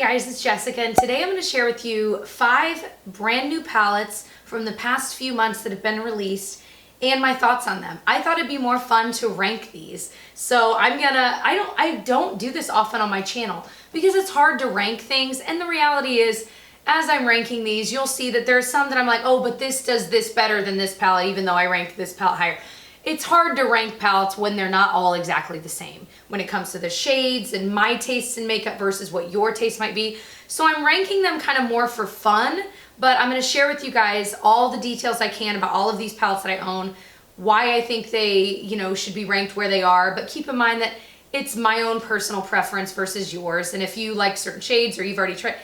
guys, it's Jessica, and today I'm going to share with you 5 brand new palettes from the past few months that have been released and my thoughts on them. I thought it'd be more fun to rank these. So I don't do this often on my channel because it's hard to rank things, and the reality is as I'm ranking these, you'll see that there's some that I'm like, oh, but this does this better than this palette, even though I ranked this palette higher. It's hard to rank palettes when they're not all exactly the same when it comes to the shades and my tastes in makeup versus what your taste might be. So I'm ranking them kind of more for fun, but I'm going to share with you guys all the details I can about all of these palettes that I own, why I think they, should be ranked where they are, but keep in mind that it's my own personal preference versus yours. And if you like certain shades or you've already tried,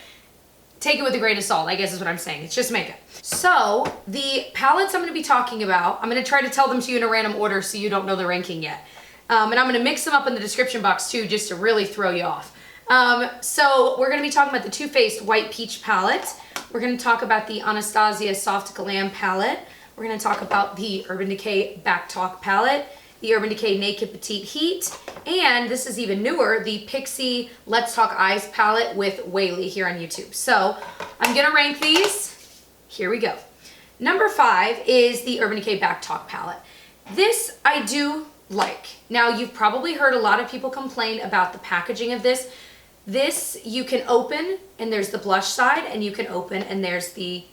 take it with a grain of salt, I guess is what I'm saying. It's just makeup. So the palettes I'm going to be talking about, I'm going to try to tell them to you in a random order so you don't know the ranking yet. And I'm going to mix them up in the description box too, just to really throw you off. So we're going to be talking about the TooFaced White Peach palette. We're going to talk about the Anastasia Soft Glam palette. We're going to talk about the Urban Decay Backtalk palette, the Urban Decay Naked Petite Heat, and this is even newer, the Pixi Let's Talk Eyes palette with Weylie here on YouTube. So I'm gonna rank these. Here we go. Number 5 is the Urban Decay Backtalk palette. This I do like. Now you've probably heard a lot of people complain about the packaging of this. This you can open and there's the blush side, and you can open and there's the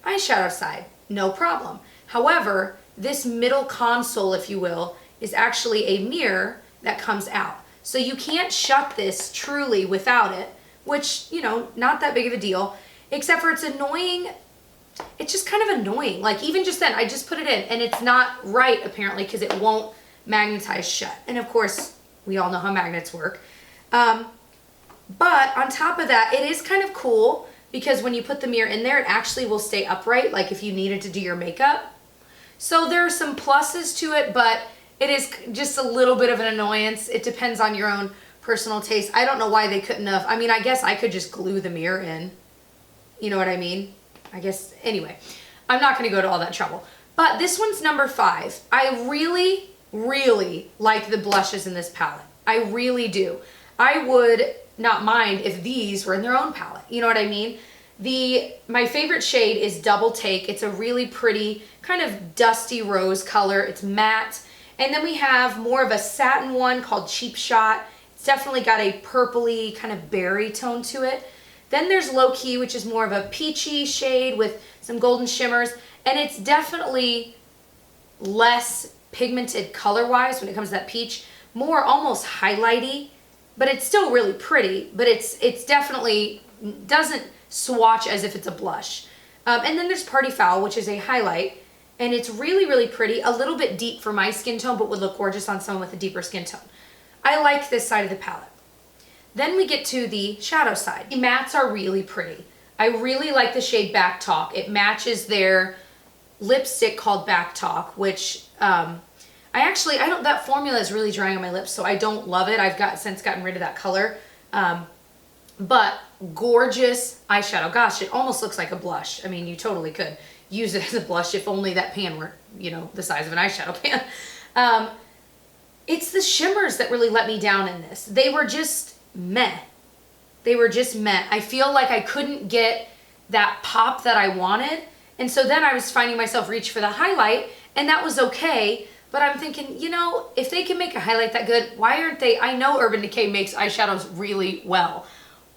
eyeshadow side. No problem. However, this middle console, if you will, is actually a mirror that comes out. So you can't shut this truly without it, which, not that big of a deal, except for it's annoying. It's just kind of annoying. Like even just then, I just put it in and it's not right apparently because it won't magnetize shut. And of course, we all know how magnets work. But on top of that, it is kind of cool because when you put the mirror in there, it actually will stay upright, like if you needed to do your makeup. So there are some pluses to it, but it is just a little bit of an annoyance. It depends on your own personal taste. I don't know why they couldn't have. I mean, I guess I could just glue the mirror in. You know what I mean? I guess, anyway. I'm not going to go to all that trouble. But this one's number 5. I really, really like the blushes in this palette. I really do. I would not mind if these were in their own palette. You know what I mean? My favorite shade is Double Take. It's a really pretty kind of dusty rose color. It's matte. And then we have more of a satin one called Cheap Shot. It's definitely got a purpley kind of berry tone to it. Then there's Low Key, which is more of a peachy shade with some golden shimmers. And it's definitely less pigmented color-wise when it comes to that peach. More almost highlighty, but it's still really pretty. But it's definitely doesn't swatch as if it's a blush. And then there's Party Foul, which is a highlight. And it's really, really pretty, a little bit deep for my skin tone, but would look gorgeous on someone with a deeper skin tone. I like this side of the palette. Then we get to the shadow side. The mattes are really pretty. I really like the shade Backtalk. It matches their lipstick called Backtalk, which that formula is really drying on my lips, so I don't love it. I've since gotten rid of that color. But gorgeous eyeshadow. Gosh, it almost looks like a blush. I mean, you totally could use it as a blush if only that pan were, the size of an eyeshadow pan. It's the shimmers that really let me down in this. They were just meh. They were just meh. I feel like I couldn't get that pop that I wanted. And so then I was finding myself reach for the highlight, and that was okay. But I'm thinking, if they can make a highlight that good, why aren't they? I know Urban Decay makes eyeshadows really well.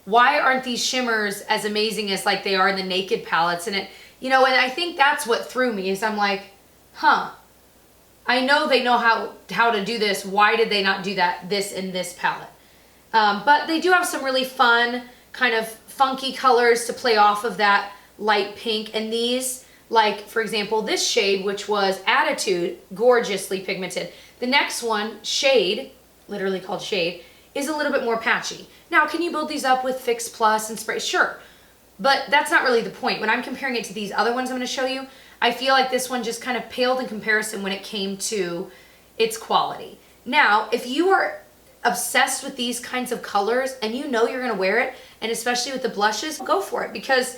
Why aren't these shimmers as amazing as like they are in the Naked palettes? And and I think that's what threw me is I'm like, I know they know how to do this. Why did they not do this in this palette? But they do have some really fun kind of funky colors to play off of that light pink. And these, like for example, this shade, which was Attitude, gorgeously pigmented. The next one, Shade, literally called Shade, is a little bit more patchy. Now, can you build these up with Fix Plus and spray? Sure. But that's not really the point. When I'm comparing it to these other ones I'm going to show you, I feel like this one just kind of paled in comparison when it came to its quality. Now, if you are obsessed with these kinds of colors and you're going to wear it, and especially with the blushes, go for it, because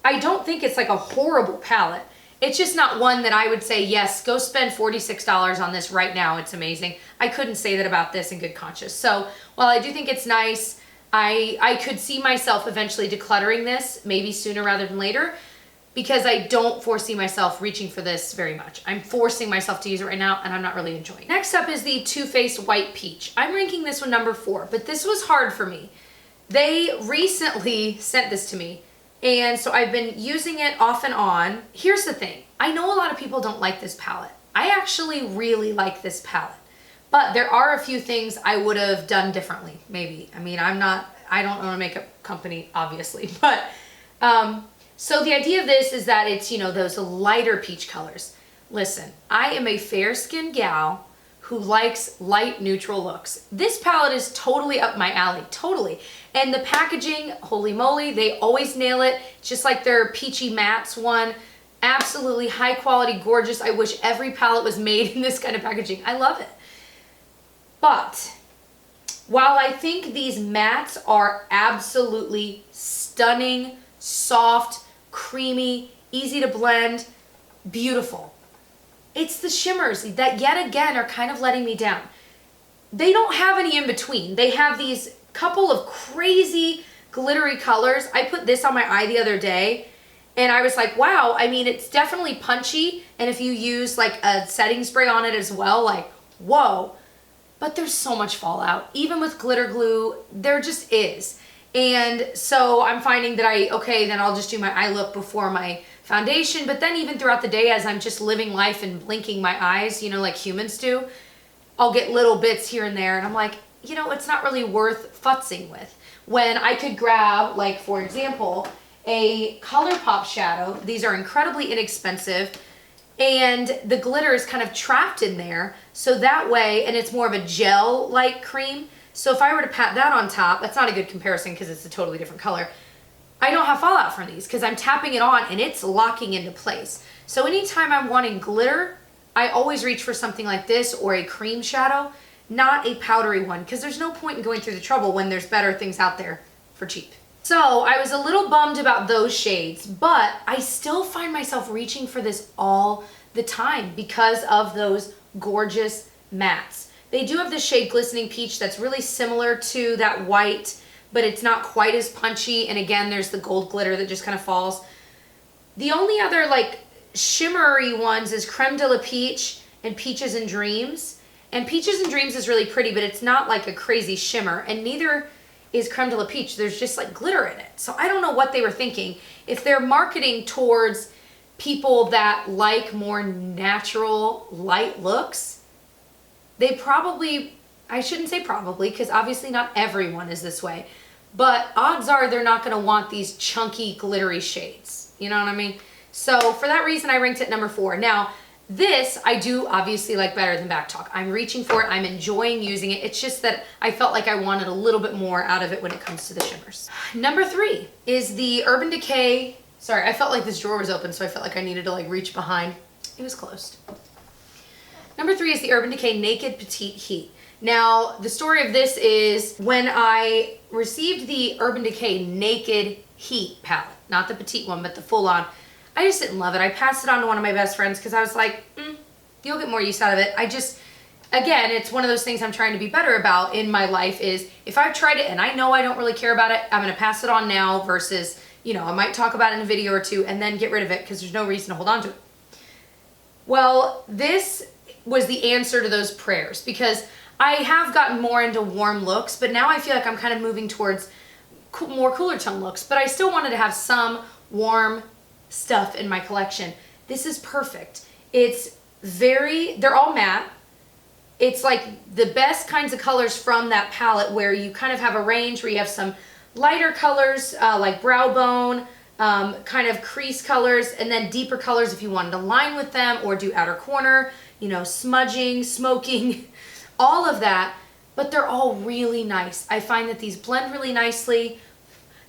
I don't think it's like a horrible palette. It's just not one that I would say, yes, go spend $46 on this right now. It's amazing. I couldn't say that about this in good conscience. So while I do think it's nice, I could see myself eventually decluttering this, maybe sooner rather than later, because I don't foresee myself reaching for this very much. I'm forcing myself to use it right now, and I'm not really enjoying it. Next up is the TooFaced White Peach. I'm ranking this one number 4, but this was hard for me. They recently sent this to me, and so I've been using it off and on. Here's the thing. I know a lot of people don't like this palette. I actually really like this palette. But there are a few things I would have done differently, maybe. I mean, I don't own a makeup company, obviously. But, so the idea of this is that it's, you know, those lighter peach colors. Listen, I am a fair-skinned gal who likes light, neutral looks. This palette is totally up my alley, totally. And the packaging, holy moly, they always nail it. Just like their Peachy Mattes one. Absolutely high quality, gorgeous. I wish every palette was made in this kind of packaging. I love it. But while I think these mattes are absolutely stunning, soft, creamy, easy to blend, beautiful, it's the shimmers that yet again are kind of letting me down. They don't have any in between. They have these couple of crazy glittery colors. I put this on my eye the other day and I was like, wow, I mean, it's definitely punchy. And if you use like a setting spray on it as well, like, whoa. But there's so much fallout. Even with glitter glue, there just is. And so I'm finding that okay, then I'll just do my eye look before my foundation. But then even throughout the day, as I'm just living life and blinking my eyes, you know, like humans do, I'll get little bits here and there. And I'm like, you know, it's not really worth futzing with. When I could grab, like, for example, a ColourPop shadow. These are incredibly inexpensive. And the glitter is kind of trapped in there, so that way, and it's more of a gel-like cream, so if I were to pat that on top, that's not a good comparison because it's a totally different color, I don't have fallout from these because I'm tapping it on and it's locking into place. So anytime I'm wanting glitter, I always reach for something like this or a cream shadow, not a powdery one, because there's no point in going through the trouble when there's better things out there for cheap. So I was a little bummed about those shades, but I still find myself reaching for this all the time because of those gorgeous mattes. They do have this shade Glistening Peach that's really similar to that white, but it's not quite as punchy. And again, there's the gold glitter that just kind of falls. The only other like shimmery ones is Creme de la Peach and Peaches and Dreams. And Peaches and Dreams is really pretty, but it's not like a crazy shimmer, and neither is Creme de la Peach. There's just like glitter in it. So I don't know what they were thinking. If they're marketing towards people that like more natural light looks, they probably, I shouldn't say probably, because obviously not everyone is this way, but odds are they're not going to want these chunky glittery shades. You know what I mean? So for that reason, I ranked it number 4. Now, this I do obviously like better than Backtalk. I'm reaching for it. I'm enjoying using it. It's just that I felt like I wanted a little bit more out of it when it comes to the shimmers. Number 3 is the Urban Decay. Sorry, I felt like this drawer was open, so I felt like I needed to like reach behind. It was closed. Number 3 is the Urban Decay Naked Petite Heat. Now, the story of this is when I received the Urban Decay Naked Heat palette, not the petite one, but the full-on, I just didn't love it. I passed it on to one of my best friends because I was like, you'll get more use out of it. Again, it's one of those things I'm trying to be better about in my life is if I've tried it and I know I don't really care about it, I'm going to pass it on now versus, you know, I might talk about it in a video or two and then get rid of it because there's no reason to hold on to it. Well, this was the answer to those prayers because I have gotten more into warm looks, but now I feel like I'm kind of moving towards more cooler tone looks, but I still wanted to have some warm stuff in my collection. This is perfect. It's they're all matte. It's like the best kinds of colors from that palette where you kind of have a range where you have some lighter colors like brow bone, kind of crease colors, and then deeper colors if you wanted to line with them or do outer corner, you know, smudging, smoking, all of that, but they're all really nice. I find that these blend really nicely.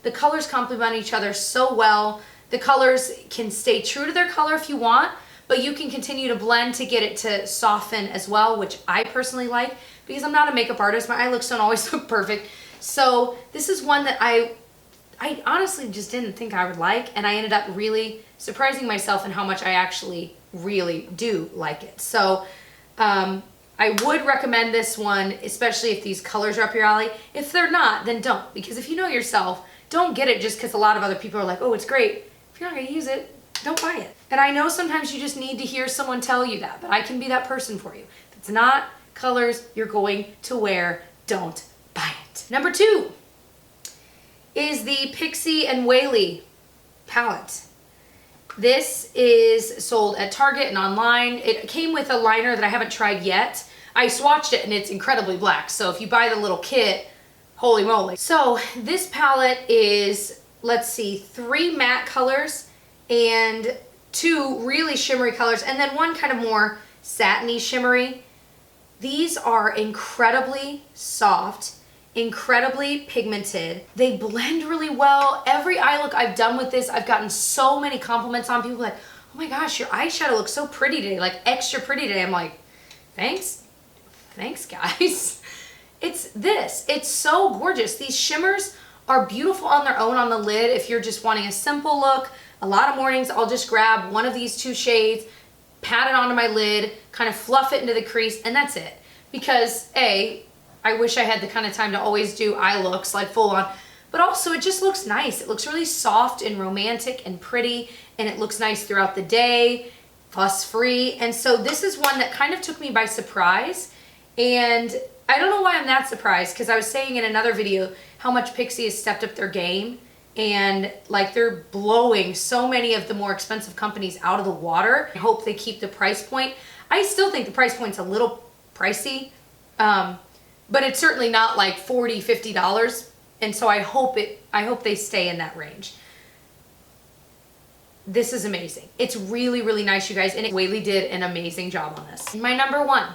The colors complement each other so well. The colors can stay true to their color if you want, but you can continue to blend to get it to soften as well, which I personally like because I'm not a makeup artist. My eye looks don't always look perfect. So this is one that I honestly just didn't think I would like, and I ended up really surprising myself in how much I actually really do like it. So I would recommend this one, especially if these colors are up your alley. If they're not, then don't. Because if you know yourself, don't get it just because a lot of other people are like, oh, it's great. If you're not gonna use it, don't buy it. And I know sometimes you just need to hear someone tell you that, but I can be that person for you. If it's not colors you're going to wear, don't buy it. Number 2 is the Pixi and Weylie palette. This is sold at Target and online. It came with a liner that I haven't tried yet. I swatched it and it's incredibly black. So if you buy the little kit, holy moly. So this palette is, let's see, 3 matte colors and 2 really shimmery colors, and then 1 kind of more satiny shimmery. These are incredibly soft, incredibly pigmented. They blend really well. Every eye look I've done with this, I've gotten so many compliments on. People like, oh my gosh, your eyeshadow looks so pretty today, like extra pretty today. I'm like, thanks guys. It's so gorgeous. These shimmers are beautiful on their own on the lid if you're just wanting a simple look. A lot of mornings I'll just grab one of these 2 shades, pat it onto my lid, kind of fluff it into the crease, and that's it. Because I wish I had the kind of time to always do eye looks like full on, but also it just looks nice. It looks really soft and romantic and pretty, and it looks nice throughout the day, fuss free. And so this is one that kind of took me by surprise, and I don't know why I'm that surprised, because I was saying in another video how much Pixi has stepped up their game, and like they're blowing so many of the more expensive companies out of the water. I hope they keep the price point. I still think the price point's a little pricey, but it's certainly not like $40, $50. And so I hope they stay in that range. This is amazing. It's really, really nice, you guys. And Weylie did an amazing job on this. My number 1.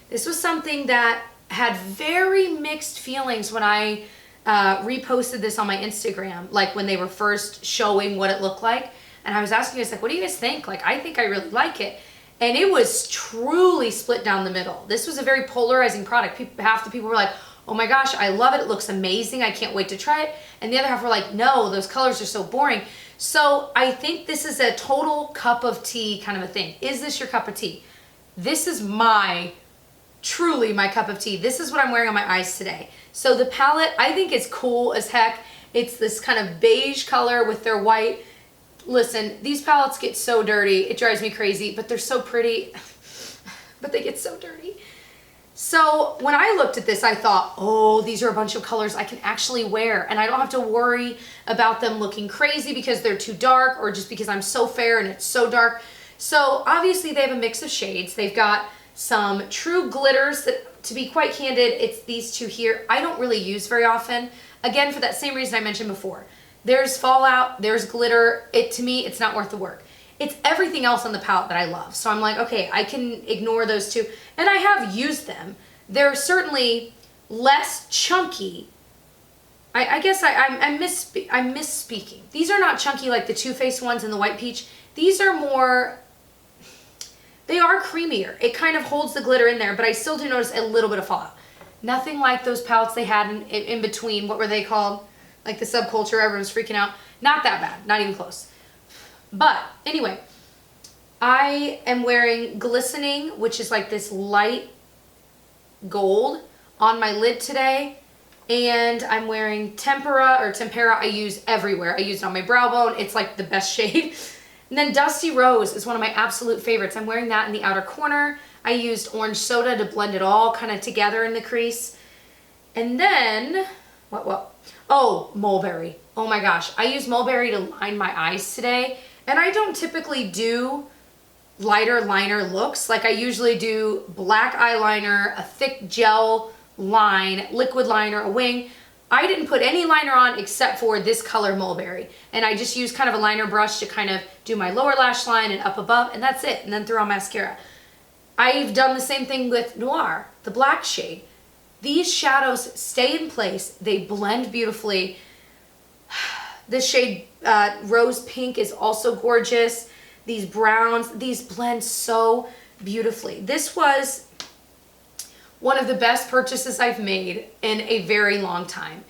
This was something that had very mixed feelings when I reposted this on my Instagram, like when they were first showing what it looked like. And I was asking you guys, like, what do you guys think? Like, I think I really like it. And it was truly split down the middle. This was a very polarizing product. Half the people were like, oh my gosh, I love it. It looks amazing. I can't wait to try it. And the other half were like, no, those colors are so boring. So I think this is a total cup of tea kind of a thing. Is this your cup of tea? This is truly my cup of tea. This is what I'm wearing on my eyes today. So the palette, I think is cool as heck. It's this kind of beige color with their white. Listen, these palettes get so dirty. It drives me crazy, but they're so pretty, but they get so dirty. So when I looked at this, I thought, oh, these are a bunch of colors I can actually wear, and I don't have to worry about them looking crazy because they're too dark or just because I'm so fair and it's so dark. So obviously they have a mix of shades. They've got some true glitters that, to be quite candid, it's these 2 here. I don't really use very often. Again, for that same reason I mentioned before. There's fallout, there's glitter. To me, it's not worth the work. It's everything else on the palette that I love. So I'm like, okay, I can ignore those 2. And I have used them. They're certainly less chunky. I guess I'm misspeaking. These are not chunky like the TooFaced ones and the White Peach. These are more, they are creamier. It kind of holds the glitter in there, but I still do notice a little bit of fallout. Nothing like those palettes they had in between. What were they called? Like the Subculture, everyone's freaking out. Not that bad, not even close. But anyway, I am wearing Glistening, which is like this light gold on my lid today. And I'm wearing Tempera I use everywhere. I use it on my brow bone. It's like the best shade. And then Dusty Rose is one of my absolute favorites. I'm wearing that in the outer corner. I used Orange Soda to blend it all kind of together in the crease. And then, what? Oh, Mulberry. Oh my gosh. I used Mulberry to line my eyes today. And I don't typically do lighter liner looks. Like I usually do black eyeliner, a thick gel line, liquid liner, a wing. I didn't put any liner on except for this color Mulberry. And I just used kind of a liner brush to kind of do my lower lash line and up above, and that's it. And then throw on mascara. I've done the same thing with Noir, the black shade. These shadows stay in place. They blend beautifully. This shade, Rose Pink, is also gorgeous. These browns, these blend so beautifully. This was one of the best purchases I've made in a very long time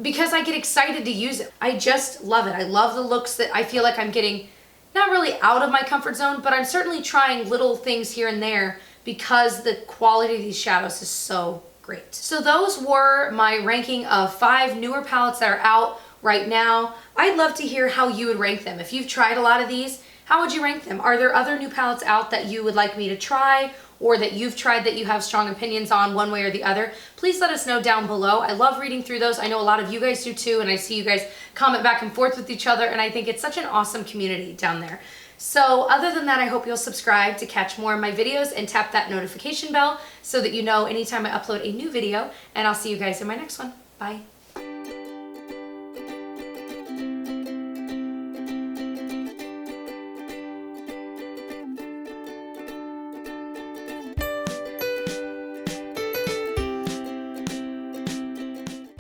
because I get excited to use it. I just love it. I love the looks that I feel like I'm getting not really out of my comfort zone, but I'm certainly trying little things here and there because the quality of these shadows is so great. So those were my ranking of 5 newer palettes that are out right now. I'd love to hear how you would rank them. If you've tried a lot of these, how would you rank them? Are there other new palettes out that you would like me to try, or that you've tried that you have strong opinions on one way or the other? Please let us know down below. I love reading through those. I know a lot of you guys do too, and I see you guys comment back and forth with each other, and I think it's such an awesome community down there. So other than that, I hope you'll subscribe to catch more of my videos and tap that notification bell so that you know anytime I upload a new video, and I'll see you guys in my next one. Bye.